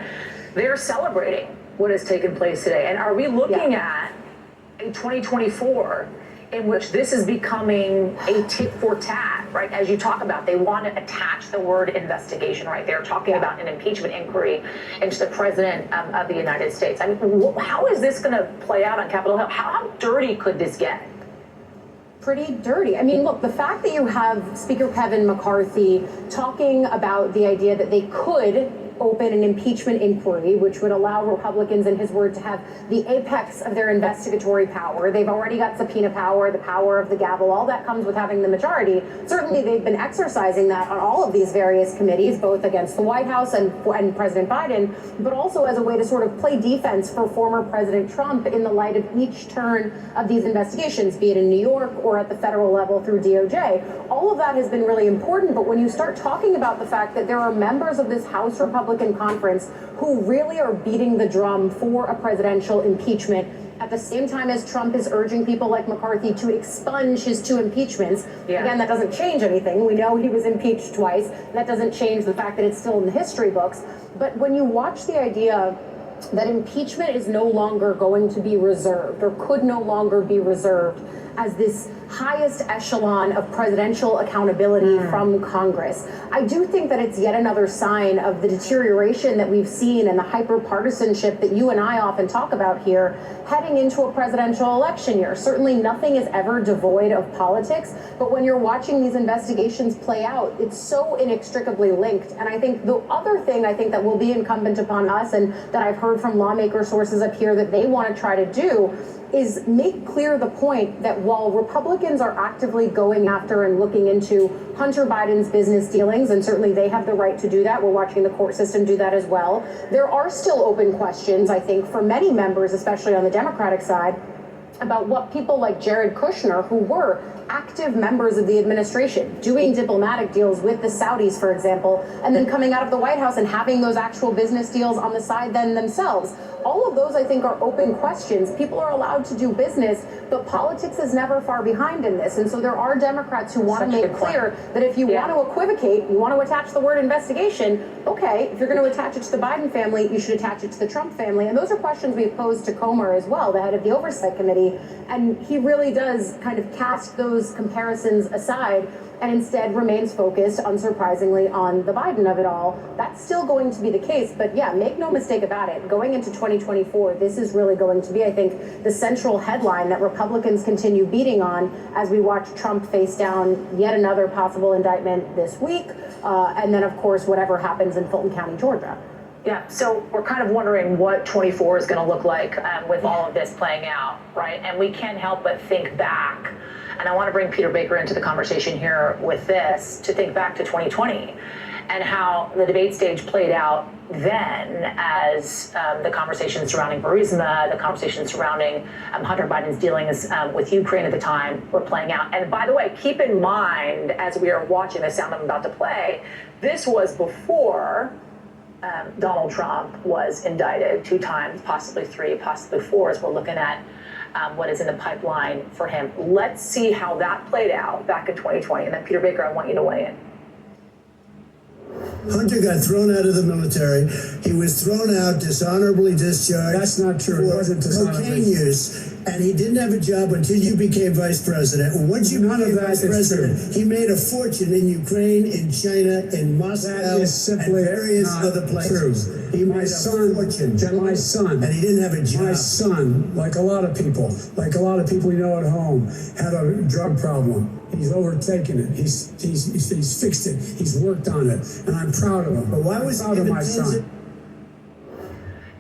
Speaker 1: they're celebrating what has taken place today. And are we looking at a 2024 in which this is becoming a tit for tat, right? As you talk about, they want to attach the word investigation, right? They're talking about an impeachment inquiry into the president of the United States. I mean, how is this going to play out on Capitol Hill? How dirty could this get?
Speaker 7: Pretty dirty. I mean, look, the fact that you have Speaker Kevin McCarthy talking about the idea that they could open an impeachment inquiry, which would allow Republicans, in his word, to have the apex of their investigatory power. They've already got subpoena power, the power of the gavel, all that comes with having the majority. Certainly, they've been exercising that on all of these various committees, both against the White House and President Biden, but also as a way to sort of play defense for former President Trump in the light of each turn of these investigations, be it in New York or at the federal level through DOJ. All of that has been really important, but when you start talking about the fact that there are members of this House Republican Conference who really are beating the drum for a presidential impeachment at the same time as Trump is urging people like McCarthy to expunge his 2 impeachments. Again, that doesn't change anything. We know he was impeached twice. That doesn't change the fact that it's still in the history books. But when you watch the idea that impeachment is no longer going to be reserved or could no longer be reserved as this highest echelon of presidential accountability from Congress, I do think that it's yet another sign of the deterioration that we've seen and the hyper-partisanship that you and I often talk about here heading into a presidential election year. Certainly nothing is ever devoid of politics, but when you're watching these investigations play out, it's so inextricably linked. And I think the other thing I think that will be incumbent upon us, and that I've heard from lawmaker sources up here that they want to try to do, is make clear the point that while Republicans are actively going after and looking into Hunter Biden's business dealings, and certainly they have the right to do that, we're watching the court system do that as well, there are still open questions, I think, for many members, especially on the Democratic side, about what people like Jared Kushner, who were active members of the administration, doing diplomatic deals with the Saudis, for example, and then coming out of the White House and having those actual business deals on the side then themselves. All of those, I think, are open questions. People are allowed to do business, but politics is never far behind in this. And so there are Democrats who want to make clear that if you want to equivocate, you want to attach the word investigation, okay, if you're going to attach it to the Biden family, you should attach it to the Trump family. And those are questions we've posed to Comer as well, the head of the Oversight Committee. And he really does kind of cast those comparisons aside and instead remains focused, unsurprisingly, on the Biden of it all. That's still going to be the case, but yeah, make no mistake about it. Going into 2024, this is really going to be, I think, the central headline that Republicans continue beating on as we watch Trump face down yet another possible indictment this week, and then, of course, whatever happens in Fulton County, Georgia.
Speaker 1: Yeah, so we're kind of wondering what 24 is going to look like with all of this playing out, right? And we can't help but think back. And I want to bring Peter Baker into the conversation here with this, to think back to 2020 and how the debate stage played out then as the conversation surrounding Burisma, the conversation surrounding Hunter Biden's dealings with Ukraine at the time were playing out. And by the way, keep in mind, as we are watching the sound I'm about to play, this was before Donald Trump was indicted 2 times, possibly 3, possibly 4, as we're looking at what is in the pipeline for him. Let's see how that played out back in 2020. And then, Peter Baker, I want you to weigh in.
Speaker 10: Hunter got thrown out of the military. He was thrown out, dishonorably discharged.
Speaker 11: That's not true. It wasn't dishonorably.
Speaker 10: Cocaine use. and he didn't have a job until you became vice president. And once you became vice president, he made a fortune in Ukraine, in China, in Moscow, and various other places. He made a fortune. My son, and he didn't have a job. My son, like a lot of people you know at home, had a drug problem. He's overtaken it. He's fixed it. He's worked on it, and I'm proud of him. But why was proud of my son?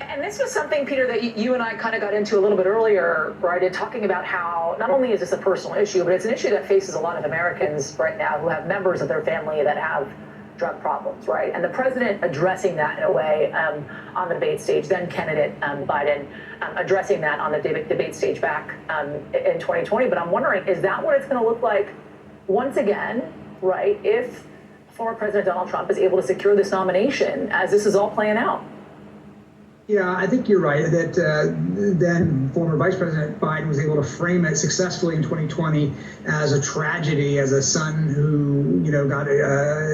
Speaker 1: And this was something, Peter, that you and I kind of got into a little bit earlier, right? In talking about how not only is this a personal issue, but it's an issue that faces a lot of Americans right now who have members of their family that have drug problems, right? And the president addressing that in a way on the debate stage, then candidate Biden addressing that on the debate stage back in 2020. But I'm wondering, is that what it's going to look like once again, right? If former President Donald Trump is able to secure this nomination as this is all playing out?
Speaker 4: Yeah, I think you're right that then former Vice President Biden was able to frame it successfully in 2020 as a tragedy, as a son who, got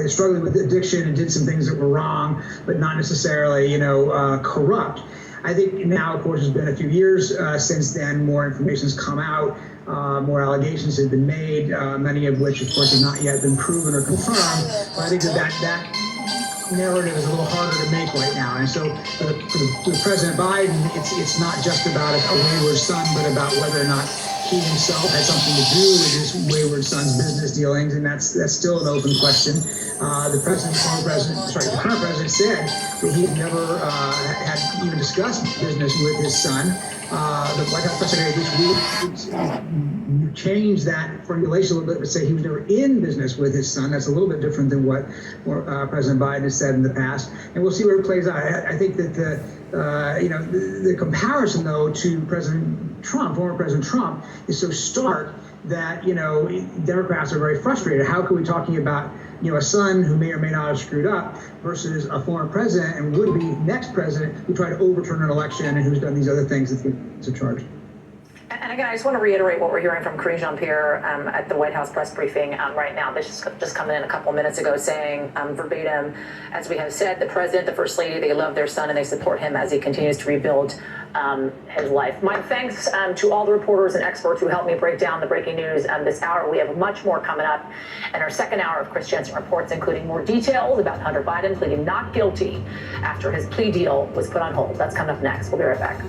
Speaker 4: struggling with addiction and did some things that were wrong, but not necessarily, corrupt. I think now, of course, it's been a few years since then. More information has come out. More allegations have been made, many of which, of course, have not yet been proven or confirmed. But I think that narrative is a little harder to make right now. And so for President Biden, it's not just about a wayward son, but about whether or not he himself had something to do with his wayward son's business dealings, and that's still an open question. The current president said that he had never had even discussed business with his son. The White House press secretary this week changed that formulation a little bit to say he was never in business with his son. That's a little bit different than what President Biden has said in the past, and we'll see where it plays out. I think that the comparison, though, to President Trump, former President Trump, is so stark that Democrats are very frustrated. How can we talking about a son who may or may not have screwed up versus a former president and would-be next president who tried to overturn an election and who's done these other things that's a charge.
Speaker 1: And again, I just want to reiterate what we're hearing from Karine Jean-Pierre at the White House press briefing right now. This just coming in a couple minutes ago saying verbatim, as we have said, the president, the first lady, they love their son and they support him as he continues to rebuild his life. My thanks to all the reporters and experts who helped me break down the breaking news this hour. We have much more coming up in our second hour of Chris Jensen Reports, including more details about Hunter Biden pleading not guilty after his plea deal was put on hold. That's coming up next. We'll be right back.